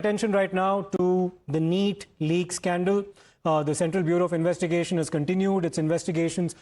Attention right now to the NEET leak scandal. The Central Bureau of Investigation has continued its investigations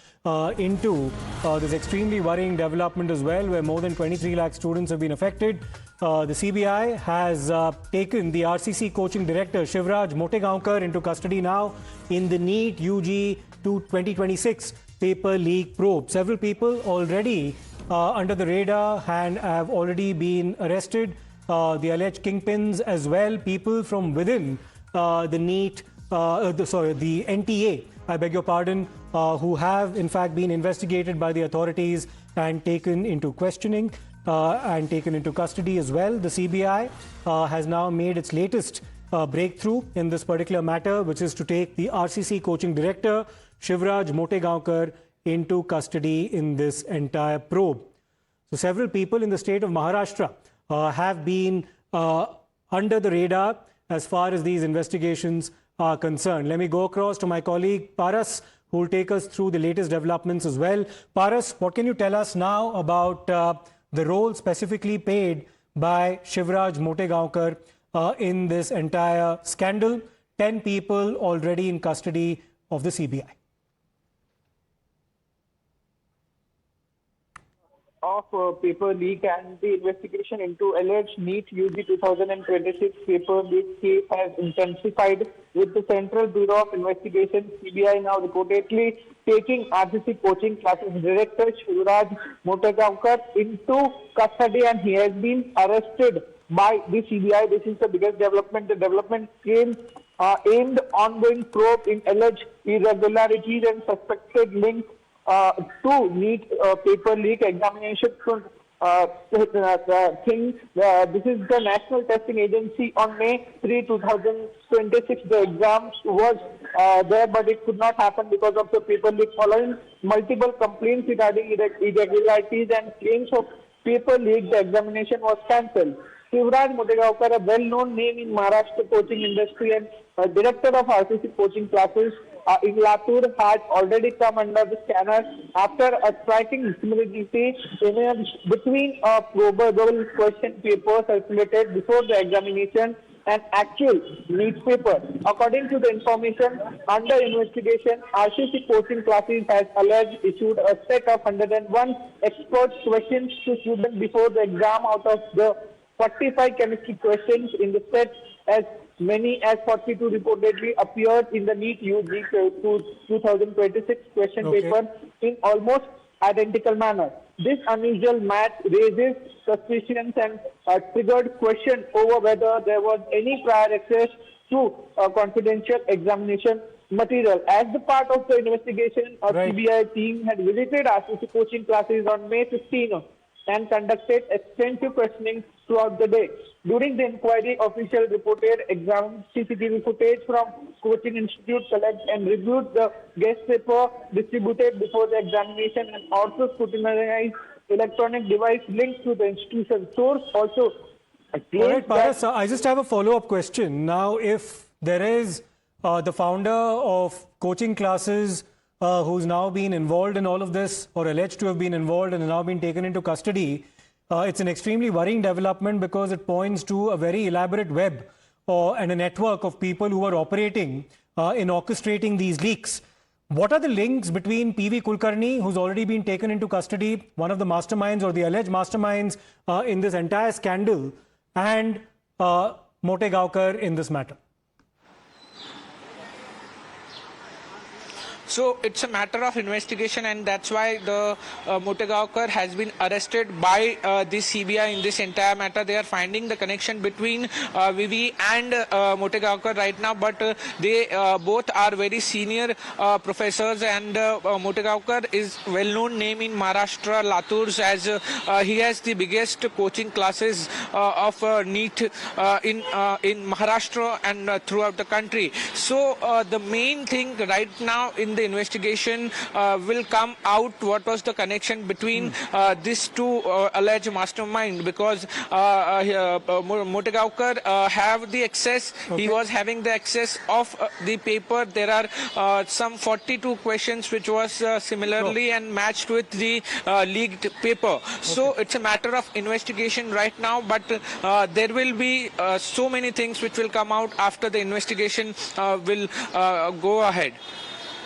into this extremely worrying development as well, where more than 23 lakh students have been affected. The CBI has taken the RCC coaching director, Shivraj Motegaonkar, into custody now in the NEET-UG 2026 paper leak probe. Several people already under the radar and have already been arrested. The alleged kingpins as well, people from within the NEET, the NTA, I beg your pardon, who have in fact been investigated by the authorities and taken into questioning and taken into custody as well. The CBI has now made its latest breakthrough in this particular matter, which is to take the RCC coaching director, Shivraj Motegaonkar, into custody in this entire probe. So several people in the state of Maharashtra have been under the radar as far as these investigations are concerned. Let me go across to my colleague Paras, who will take us through the latest developments as well. Paras, what can you tell us now about the role specifically played by Shivraj Motegaonkar in this entire scandal? 10 people already in custody of the CBI. Of paper leak and the investigation into alleged NEET-UG 2026 paper leak case has intensified, with the Central Bureau of Investigation (CBI) now reportedly taking RCC coaching classes director Shivraj Motegaonkar into custody, and he has been arrested by the CBI. This is the biggest development. The development came aimed ongoing probe in alleged irregularities and suspected links to NEET paper leak examination thing. This is the National Testing Agency. On May 3, 2026, the exam was there, but it could not happen because of the paper leak. Following multiple complaints regarding irregularities and claims of paper leak, the examination was cancelled. Shivraj Motegaonkar, a well-known name in Maharashtra coaching industry and director of RCC coaching classes in Latur, had already come under the scanner after a striking similarity between a probable question paper circulated before the examination and actual NEET paper. According to the information under investigation, RCC coaching classes has alleged issued a set of 101 expert questions to students before the exam. Out of the 45 chemistry questions in the set, as many as 42 reportedly appeared in the NEET-UG 2026 question paper in almost identical manner. This unusual match raises suspicions and triggered question over whether there was any prior access to confidential examination material. As the part of the investigation, a CBI team had visited RCC coaching classes on May 15 and conducted extensive questioning throughout the day. During the inquiry, officials reported examined CCTV footage from coaching institute, collected and reviewed the guest paper distributed before the examination, and also scrutinized electronic device linked to the institution. Source also all right, Paras, I just have a follow-up question. Now, if there is the founder of coaching classes who's now been involved in all of this, or alleged to have been involved and now been taken into custody, it's an extremely worrying development because it points to a very elaborate web and a network of people who are operating in orchestrating these leaks. What are the links between PV Kulkarni, who's already been taken into custody, one of the masterminds or the alleged masterminds in this entire scandal, and Motegaonkar in this matter? So it's a matter of investigation, and that's why the Motegaonkar has been arrested by the CBI in this entire matter. They are finding the connection between Vivi and Motegaonkar right now, but they both are very senior professors, and Motegaonkar is well-known name in Maharashtra, Latur, as he has the biggest coaching classes of NEET in Maharashtra and throughout the country. So the main thing right now in the investigation will come out what was the connection between these two alleged mastermind, because Motegaonkar have the access. Okay. He was having the access of the paper. There are some 42 questions which was similarly and matched with the leaked paper. So it's a matter of investigation right now, but there will be so many things which will come out after the investigation will go ahead.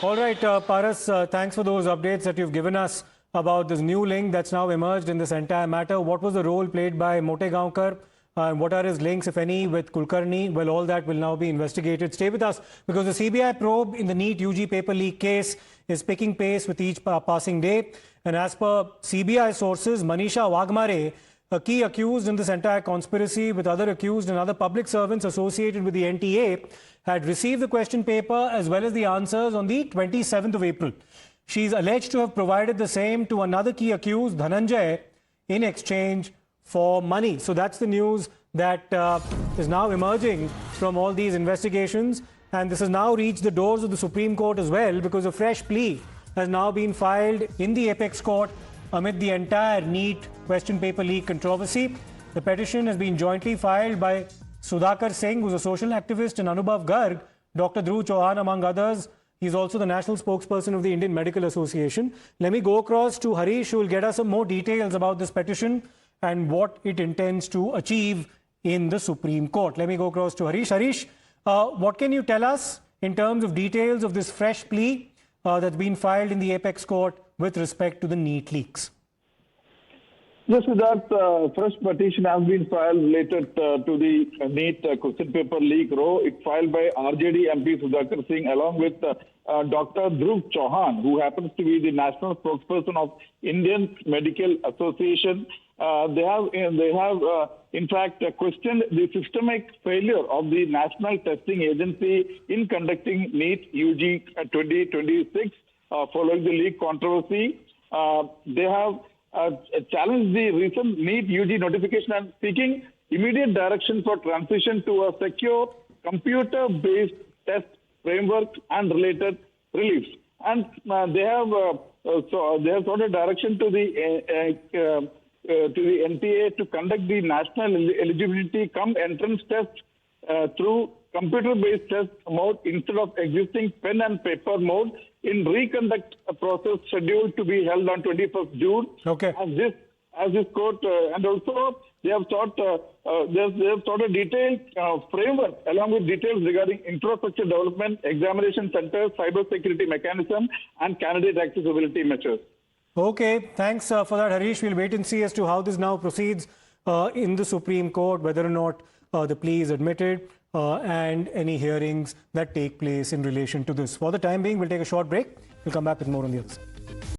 All right, Paras, thanks for those updates that you've given us about this new link that's now emerged in this entire matter. What was the role played by Motegaonkar? What are his links, if any, with Kulkarni? Well, all that will now be investigated. Stay with us, because the CBI probe in the NEET-UG paper leak case is picking pace with each passing day. And as per CBI sources, Manisha Wagmare, a key accused in this entire conspiracy with other accused and other public servants associated with the NTA, had received the question paper as well as the answers on the 27th of April. She's alleged to have provided the same to another key accused, Dhananjay, in exchange for money. So that's the news that is now emerging from all these investigations. And this has now reached the doors of the Supreme Court as well, because a fresh plea has now been filed in the apex court amid the entire NEET question paper leak controversy. The petition has been jointly filed by Sudhakar Singh, who's a social activist, and Anubhav Garg, Dr. Dhruv Chauhan, among others. He's also the national spokesperson of the Indian Medical Association. Let me go across to Harish, who will get us some more details about this petition and what it intends to achieve in the Supreme Court. Let me go across to Harish. Harish, what can you tell us in terms of details of this fresh plea that's been filed in the apex court with respect to the NEET leaks? Yes, Siddharth, fresh petition has been filed related to the NEET question paper leak row. It's filed by RJD MP Sudhakar Singh along with Dr. Dhruv Chauhan, who happens to be the national spokesperson of Indian Medical Association. They have in fact questioned the systemic failure of the National Testing Agency in conducting NEET-UG 2026 following the leak controversy. They have challenged the recent NEET-UG notification and seeking immediate direction for transition to a secure computer-based test framework and related reliefs. And they have sought a direction to the NTA to conduct the national eligibility cum entrance test through computer-based test mode instead of existing pen and paper mode in reconduct a process scheduled to be held on 21st June. Okay. As this court, and also they have sought a detailed framework along with details regarding infrastructure development, examination centers, cyber security mechanism, and candidate accessibility measures. Okay, thanks for that, Harish. We'll wait and see as to how this now proceeds in the Supreme Court, whether or not the plea is admitted and any hearings that take place in relation to this. For the time being, we'll take a short break. We'll come back with more on the others.